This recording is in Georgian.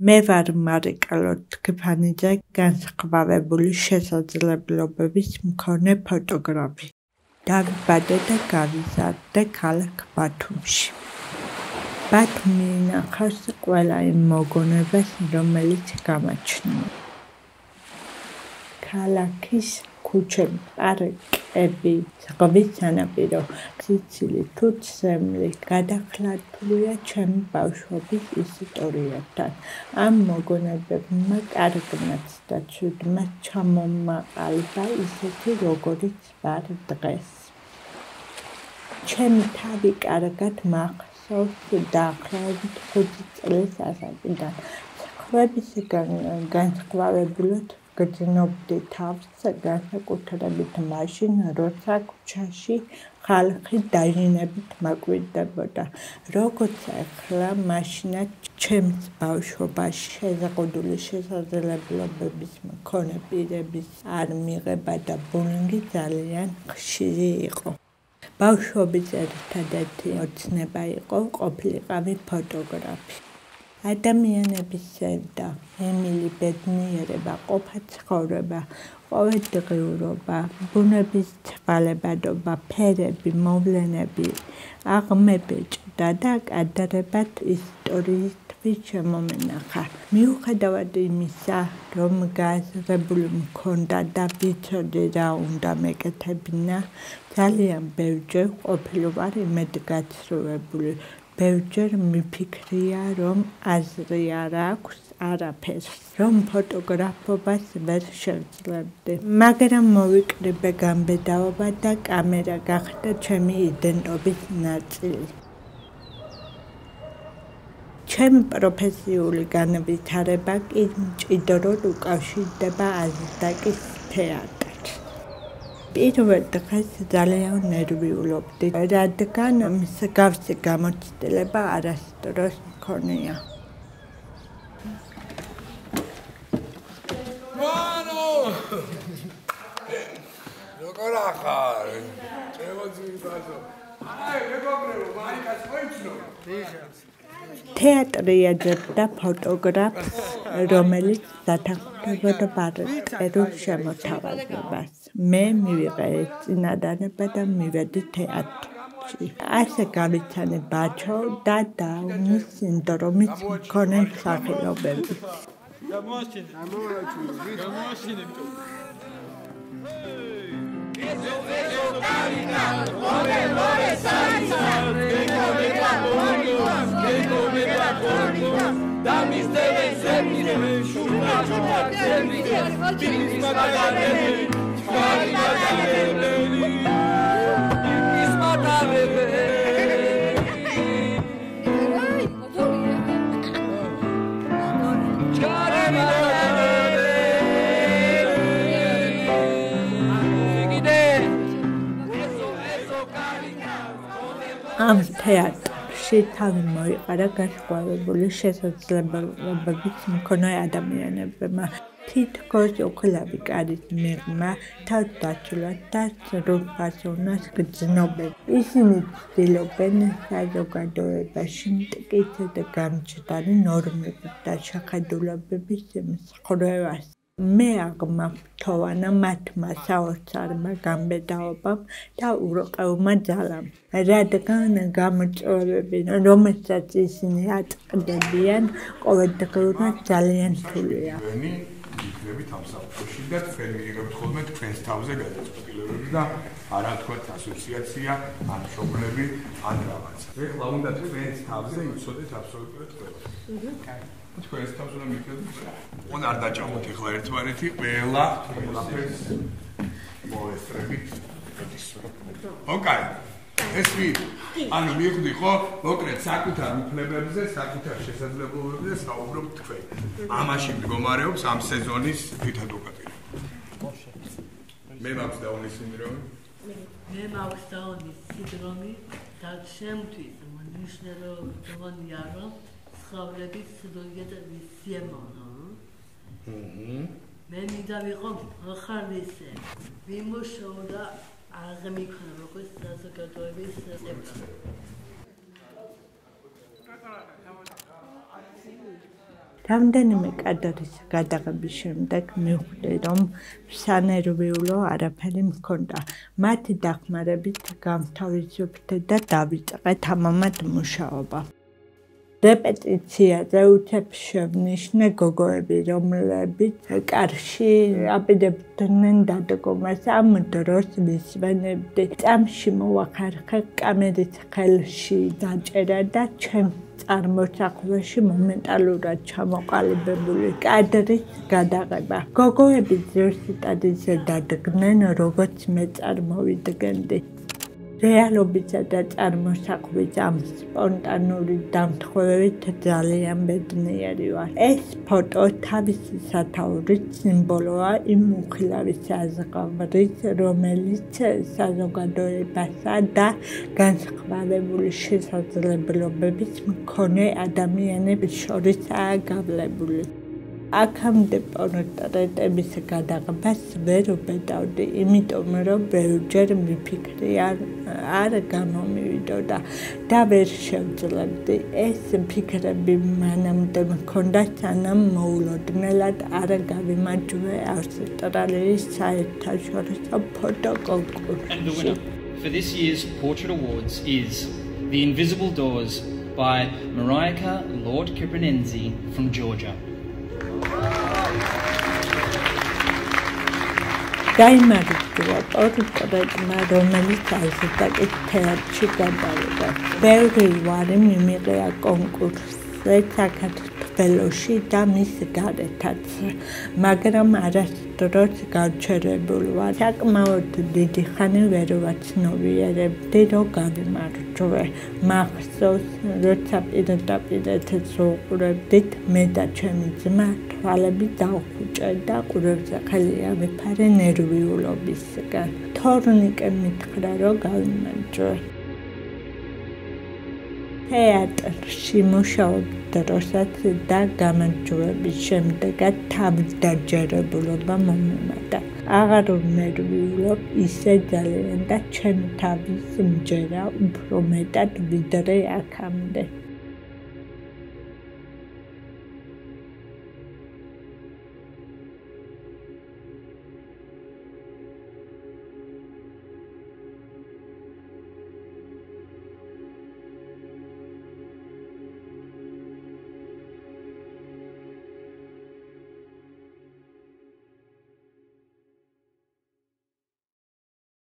მე ვარ მარიკა თქიფანიძე, განსხვავებული შესაძლებლობების მქონე ფოტოგრაფი. დავიბადე და გავიზარდე ქალაქ ბათუმში. ბათუმი ინახავს ყველა იმ მოგონებას, რომელიც გამაჩნია. ქალაქის ქუჩები, პარკები, ზღვის სანაპირო, სიცილი თუ ცემლი გადახლართულია ჩემი ბავშვობის ისტორიებთან. ამ მოგონებებმა კარგმაც და ცუდმაც ჩამომაყალიბა ისეთი, როგორიც ვარ დღეს. ჩემი თავი კარგად მახსოვს დაახლოებით 5 წლის ასაკიდან. სხვების განსხვავებულად გრძნობდი თავს, განსაკუთრებით მაშინ, როცა ქუჩაში ხალხი დაჟინებით მაკვირდებოდა. როგორც ახლა, მაშინაც ჩემს ბავშვობაში შეზღუდული შესაძლებლობების მქონე პირების არ მიღება და ბულინგი ძალიან ხშირი იყო. ბავშვობის ერთადერთი ოცნება იყო ყოფილიყავი ფოტოგრაფი. ადამიანების ზევდა, ემილი ბედნიერება, ყოფა-ცხოვრება, ყოველდღიურობა, ბუნების ცვალებადობა, ფერები, მოვლენები აღმებეჭდა და კადრებად ისტორიის თვით შემომენახა. მიუხედავად იმისა, რომ გააზრებული მქონდა და ვიცოდი რა უნდა მეკეთებინა, ძალიან ბევრჯერ ყოფილვარ იმედგაცრუებული. ბევრჯერ მიფიქრია, რომ აზრი არ აქვს არაფერს, რომ ფოტოგრაფობას ვერ შევძლებდი. მაგრამ მოვიკრიბე გამბედაობა და კამერა გახდა ჩემი იდენტობის ნაწილი. ჩემი პროფესიული განვითარება კი მჭიდროდ უკავშირდება აზდაკის თეატრს. პირველ დღეს ძალიან ნერვიულობდი, რადგან მსგავსი გამოცდილება არასდროს მქონია. როგორ ახარ? წევოძილბაზო. აი, მეგობრებო, მარიკას მოიცნო. თეატრი ეძებდა ფოტოგრაფს, რომელიც დათანხმდებოდა პორტრეტულ შემოთავაზებას. მე მივიღე ეს წინადადება და მივედი თეატრში. ასე გავიცანე ბაჩო და დაუნის სინდრომის მქონე მსახიობები. ამ თეატრში თავი მოიყარა განსხვავებული შესაძლებლობების მქონე ადამიანებმა. თითქოს უხილავი კარის მიღმა, თავდაცვლად და სრულფასოვნას გრძნობენ. ისინი ცდილობენ საზოგადოებაში მტკიცედ გამჯდარი ნორმების და შეხედულებების მსხვერპლს. მე აღმავთოვანა მათმა საოცარმა გამბედაობამ და ურყევმა ძალამ, რადგან გამოწვევები, რომელსაც ისინი აწყდებიან, ყოველდღიურად ძალიან რთულია. იქნებით ამ საფრთხეში და თქვენ მიიღებთ ხოლმე თქვენს თავზე გადაწყვეტილებები და არა თქვათ ასოციაცია, ან მშობლები, ან რაღაცა. ეხლა უნდა თქვენს თავზე იცოდეთ აბსოლუტურად ყველა. თქვენს თავზე უნდა მიიღებთ. ოღონდ არ დაჭამოთ ეხლა ერთმანეთი, ყველაფერს მოესწრებით. ოკეი. ეს ანუ მიხვდი ხო, მოკლედ საკუთარ უფლებებზე, საკუთარ შესაძლებლობებზე საუბრობთ თქვენ. ამაში მდგომარეობს ამ სეზონის თვითადვოკატირება. მე მაქვს დაუნის სინდრომი. მე მაქვს დაუნის სინდრომი და შემთხვევით მნიშვნელოვანია, რომ ცხოვრების სრულიად ვისიემოვნო. მე მინდა ვიყო ხარვისე. ვიმუშაო და აღემიქნა როგორც საზოგადოების წევრი. რამდენიმე კადრის გადაღების შემდეგ მივხვდი, რომ სანერვიულო არაფერი მქონდა. მათი დახმარებით გამთავისუფლდი და დავიწყე თამამად მუშაობა. რეპეტიციაზე უცებ შევნიშნე გოგოები, რომლებიც კარში აპირებდნენ დადგომას. ამ დროს ვისვენებდი. წამში მოვახერხე კამერის ხელში დაჭერა და ჩემს წარმოსახვეში მომენტალურად ჩამოყალიბებული კადრის გადაღება. გოგოები ზუსტად დადგნენ, როგორც მე წარმოვიდგენდი. რეალობისა და წარმოსახვის ამ სპონტანური დამთხოვებით ძალიან ბედნიერი ვარ. ეს ფოტო თავისი სათაურით სიმბოლოა იმ უხილავი საზღვრის, რომელიც საზოგადოებასა და განსხვავებული შესაძლებლობების მქონე ადამიანებს შორისაა გავლებული. აქამდე პორტრეტების გადაღებას ვერ ვბედავდი, იმიტომ რომ ბევრჯერ მიფიქრი არ გამომივიდოდა და ვერ შევძლებდი. ეს ფიქრები მანამდე მქონდა, სანამ მოულოდნელად არ გავიმარჯვე ავსტრალიის საერთაშორისო ფოტო კონკურსში. And the winner for this year's Portrait Awards is The Invisible Doors by Mariah Lord Kiprenenzi from Georgia. გაიმარჯვა პორტრეტმა, რომელიც ასეთაკი თეატრში გადავიდა. ბევრი ვარი მიმიღია კონკურსზე საქართველოში და მის გარეთაც, მაგრამ არასდროს გავჩერებული ვარ. საკმაოდ დიდი ხანი ვერ ვაცნობიერებდი, რომ გავიმარჯვე. მახსოვს, როცა პირდაპირ ვუყურებდით, მე და ჩემი ძმა თვალები დავხუჭე და ყურებზე ხელი ავიფარე ნერვიულობისგან. თორნიკე მითხრა, რომ გავიმარჯვე. თეატრში მუშაობის დროსაც და გამარჯვების შემდეგაც თავდაჯერებულობა მომემატა. აღარ ვნერვიულობ ისე ძალიან და ჩემი თავის მჯერა უფრო მეტად ვიდრე აქამდე.